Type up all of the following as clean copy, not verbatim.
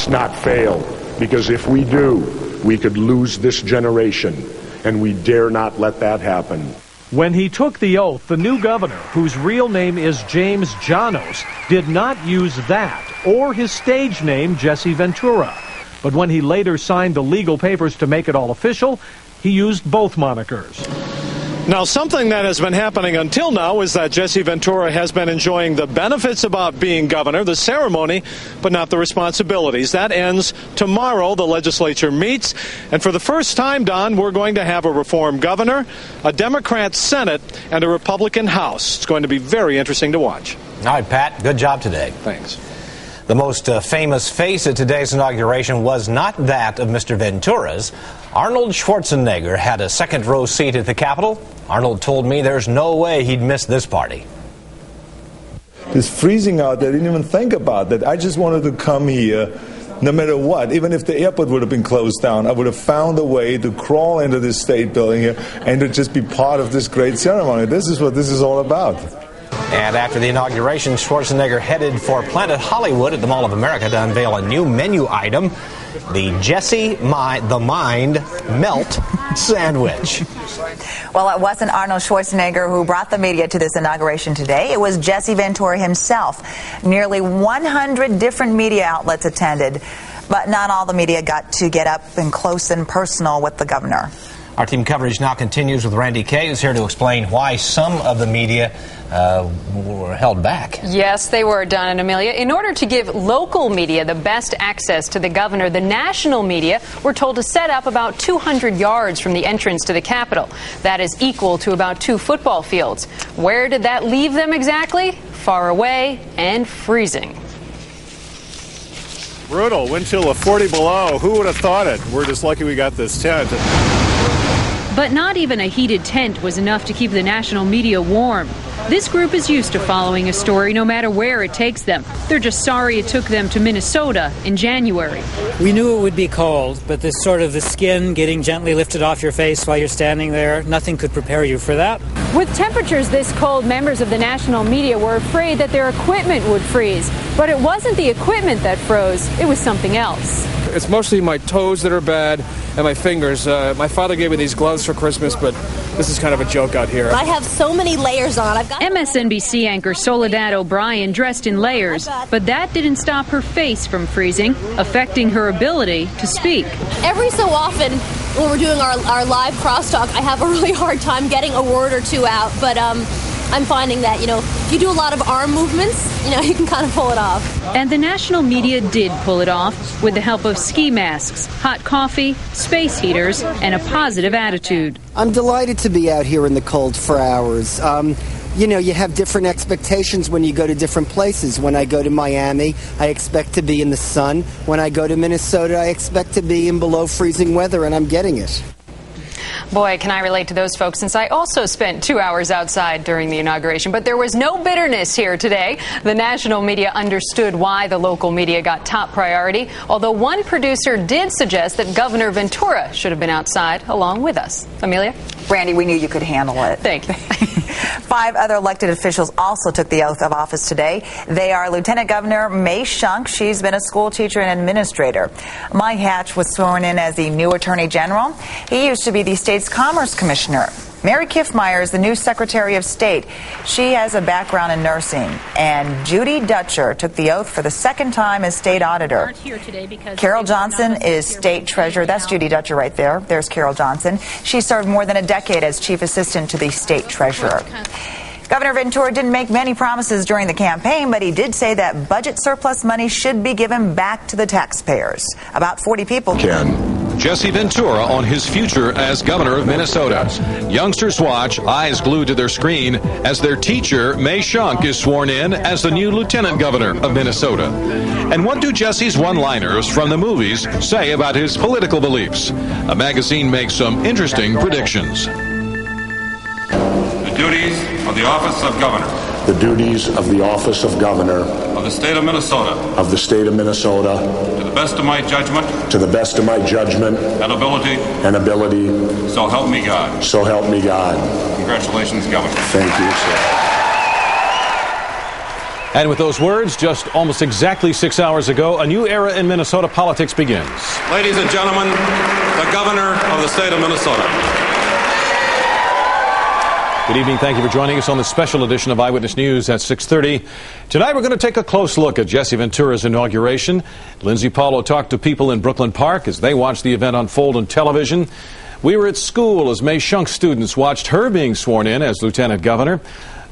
must not fail, because if we do, we could lose this generation, and we dare not let that happen. When he took the oath, the new governor, whose real name is James Janos, did not use that or his stage name, Jesse Ventura. But when he later signed the legal papers to make it all official, he used both monikers. Now, something that has been happening until now is that Jesse Ventura has been enjoying the benefits about being governor, the ceremony, but not the responsibilities. That ends tomorrow. The legislature meets, and for the first time, Don, we're going to have a reform governor, a Democrat Senate, and a Republican House. It's going to be very interesting to watch. All right, Pat, good job today. Thanks. The most famous face at today's inauguration was not that of Mr. Ventura's. Arnold Schwarzenegger had a second-row seat at the Capitol. Arnold told me there's no way he'd miss this party. It's freezing out there. I didn't even think about that. I just wanted to come here no matter what. Even if the airport would have been closed down, I would have found a way to crawl into this state building here and to just be part of this great ceremony. This is what this is all about. And after the inauguration, Schwarzenegger headed for Planet Hollywood at the Mall of America to unveil a new menu item, the Jesse the Mind Melt Sandwich. Well, it wasn't Arnold Schwarzenegger who brought the media to this inauguration today. It was Jesse Ventura himself. Nearly 100 different media outlets attended, but not all the media got to get up and close and personal with the governor. Our team coverage now continues with Randy Kay, who's here to explain why some of the media were held back. Yes, they were, Don and Amelia. In order to give local media the best access to the governor, the national media were told to set up about 200 yards from the entrance to the Capitol. That is equal to about 2 football fields. Where did that leave them exactly? Far away and freezing. Brutal. Wind chill of 40 below. Who would have thought it? We're just lucky we got this tent. But not even a heated tent was enough to keep the national media warm. This group is used to following a story no matter where it takes them. They're just sorry it took them to Minnesota in January. We knew it would be cold, but this sort of the skin getting gently lifted off your face while you're standing there, nothing could prepare you for that. With temperatures this cold, members of the national media were afraid that their equipment would freeze. But it wasn't the equipment that froze, it was something else. It's mostly my toes that are bad and my fingers. My father gave me these gloves for Christmas, but this is kind of a joke out here. I have so many layers on. MSNBC anchor Soledad O'Brien dressed in layers, but that didn't stop her face from freezing, affecting her ability to speak. Every so often, when we're doing our live crosstalk, I have a really hard time getting a word or two out, but I'm finding that, if you do a lot of arm movements, you can kind of pull it off. And the national media did pull it off with the help of ski masks, hot coffee, space heaters, and a positive attitude. I'm delighted to be out here in the cold for hours. You have different expectations when you go to different places. When I go to Miami, I expect to be in the sun. When I go to Minnesota, I expect to be in below freezing weather, and I'm getting it. Boy, can I relate to those folks, since I also spent 2 hours outside during the inauguration. But there was no bitterness here today. The national media understood why the local media got top priority, although one producer did suggest that Governor Ventura should have been outside along with us. Amelia? Brandy, we knew you could handle it. Thank you. 5 other elected officials also took the oath of office today. They are Lieutenant Governor May Shunk. She's been a school teacher and administrator. Mike Hatch was sworn in as the new Attorney General. He used to be the state's Commerce Commissioner. Mary Kiffmeyer is the new Secretary of State. She has a background in nursing. And Judy Dutcher took the oath for the second time as state auditor. Carol Johnson is state treasurer. That's Judy Dutcher right there. There's Carol Johnson. She served more than a decade as chief assistant to the state treasurer. Governor Ventura didn't make many promises during the campaign, but he did say that budget surplus money should be given back to the taxpayers. About 40 people Jesse Ventura on his future as governor of Minnesota. Youngsters watch, eyes glued to their screen, as their teacher, May Shunk, is sworn in as the new lieutenant governor of Minnesota. And what do Jesse's one-liners from the movies say about his political beliefs? A magazine makes some interesting predictions. The duties of the office of governor. The duties of the office of governor of the state of Minnesota. Of the state of Minnesota. To the best of my judgment. To the best of my judgment. And ability. And ability. So help me God. So help me God. Congratulations, Governor. Thank you, sir. And with those words, just almost exactly 6 hours ago, a new era in Minnesota politics begins. Ladies and gentlemen, the governor of the state of Minnesota. Good evening. Thank you for joining us on this special edition of Eyewitness News at 6:30. Tonight we're going to take a close look at Jesse Ventura's inauguration. Lindsay Paulo talked to people in Brooklyn Park as they watched the event unfold on television. We were at school as May Shunk's students watched her being sworn in as lieutenant governor.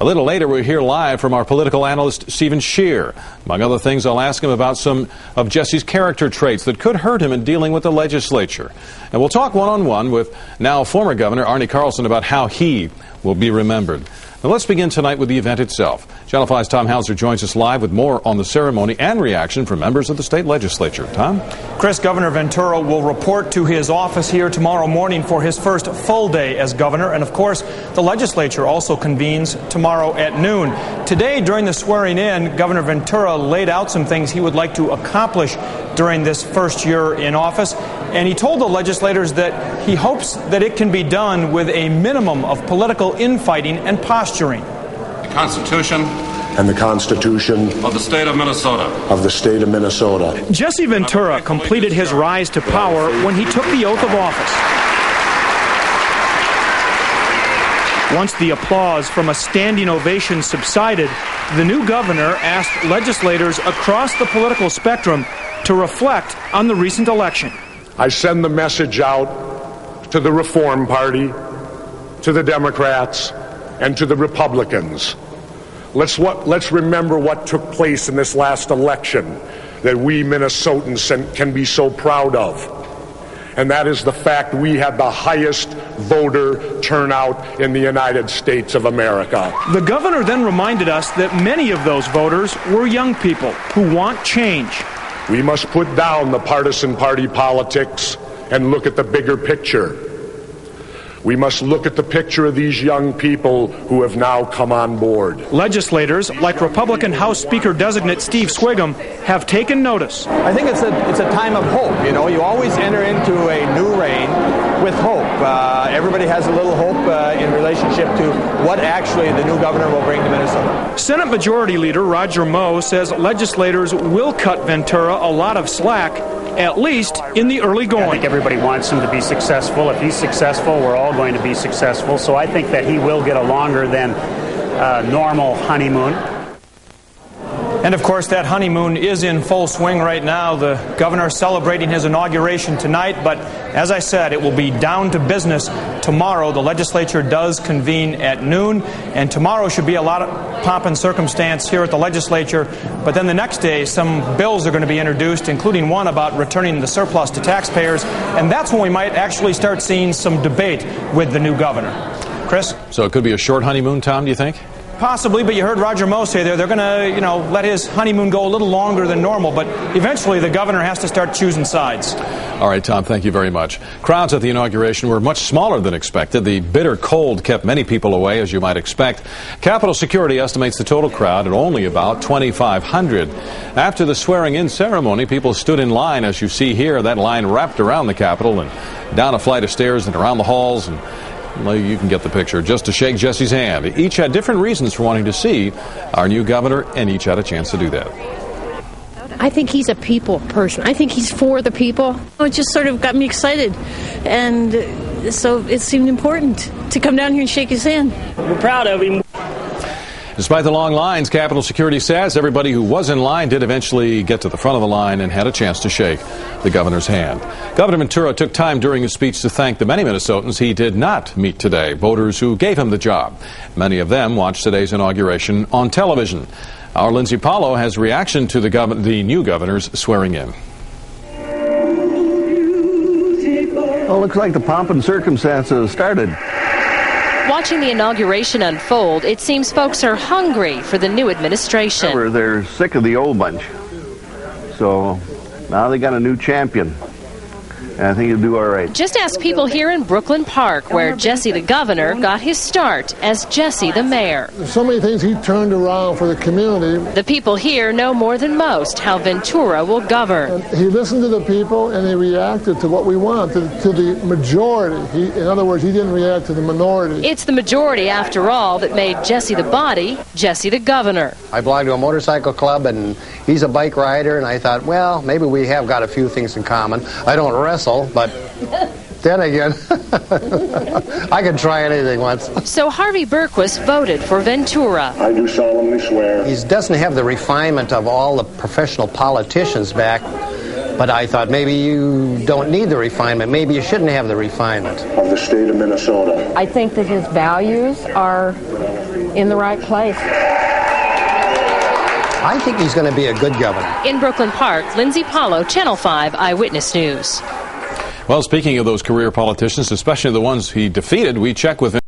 A little later, we'll hear live from our political analyst, Stephen Scheer. Among other things, I'll ask him about some of Jesse's character traits that could hurt him in dealing with the legislature. And we'll talk one-on-one with now former Governor Arne Carlson about how he will be remembered. Now let's begin tonight with the event itself. Channel 5's Tom Hauser joins us live with more on the ceremony and reaction from members of the state legislature. Tom? Chris, Governor Ventura will report to his office here tomorrow morning for his first full day as governor. And of course, the legislature also convenes tomorrow at noon. Today, during the swearing in, Governor Ventura laid out some things he would like to accomplish during this first year in office. And he told the legislators that he hopes that it can be done with a minimum of political infighting and posturing. The Constitution and the Constitution of the state of Minnesota. of the state of Minnesota. Jesse Ventura completed his rise to power when he took the oath of office. Once the applause from a standing ovation subsided, the new governor asked legislators across the political spectrum to reflect on the recent election. I send the message out to the Reform Party, to the Democrats, and to the Republicans. Let's remember what took place in this last election that we Minnesotans can be so proud of. And that is the fact we had the highest voter turnout in the United States of America. The governor then reminded us that many of those voters were young people who want change. We must put down the partisan party politics and look at the bigger picture. We must look at the picture of these young people who have now come on board. Legislators, like Republican House Speaker designate Steve Swigum, have taken notice. I think it's a time of hope. You know, you always enter into a new reign with hope. Everybody has a little hope in relationship to what actually the new governor will bring to Minnesota. Senate Majority Leader Roger Moe says legislators will cut Ventura a lot of slack, at least in the early going. I think everybody wants him to be successful. If he's successful, we're all going to be successful. So I think that he will get a longer than normal honeymoon. And of course, that honeymoon is in full swing right now. The governor celebrating his inauguration tonight, but as I said, it will be down to business tomorrow. The legislature does convene at noon, and tomorrow should be a lot of pomp and circumstance here at the legislature. But then the next day, some bills are going to be introduced, including one about returning the surplus to taxpayers, and that's when we might actually start seeing some debate with the new governor. Chris? So it could be a short honeymoon, Tom, do you think? Possibly, but you heard Roger Moe say they're going to, let his honeymoon go a little longer than normal, but eventually the governor has to start choosing sides. All right, Tom, thank you very much. Crowds at the inauguration were much smaller than expected. The bitter cold kept many people away, as you might expect. Capitol Security estimates the total crowd at only about 2,500. After the swearing-in ceremony, people stood in line, as you see here. That line wrapped around the Capitol and down a flight of stairs and around the halls, and well, you can get the picture, just to shake Jesse's hand. Each had different reasons for wanting to see our new governor, and each had a chance to do that. I think he's a people person. I think he's for the people. It just sort of got me excited, and so it seemed important to come down here and shake his hand. We're proud of him. Despite the long lines, Capitol Security says everybody who was in line did eventually get to the front of the line and had a chance to shake the governor's hand. Governor Ventura took time during his speech to thank the many Minnesotans he did not meet today, voters who gave him the job. Many of them watched today's inauguration on television. Our Lindsay Paulo has reaction to the new governor's swearing in. Well, looks like the pomp and circumstances started. Watching the inauguration unfold, it seems folks are hungry for the new administration. They're sick of the old bunch. So now they got a new champion. and I think he'll do all right. Just ask people here in Brooklyn Park, where Jesse the Governor got his start as Jesse the Mayor. There's so many things he turned around for the community. The people here know more than most how Ventura will govern. And he listened to the people and he reacted to what we want, to the majority. In other words, he didn't react to the minority. It's the majority, after all, that made Jesse the Body Jesse the Governor. I belong to a motorcycle club, and he's a bike rider, and I thought, well, maybe we have got a few things in common. I don't wrestle, but then again, I can try anything once. So Harvey Berquist voted for Ventura. I do solemnly swear. He doesn't have the refinement of all the professional politicians back, but I thought maybe you don't need the refinement. Maybe you shouldn't have the refinement. Of the state of Minnesota. I think that his values are in the right place. I think he's going to be a good governor. In Brooklyn Park, Lindsay Paulo, Channel 5 Eyewitness News. Well, speaking of those career politicians, especially the ones he defeated, we check with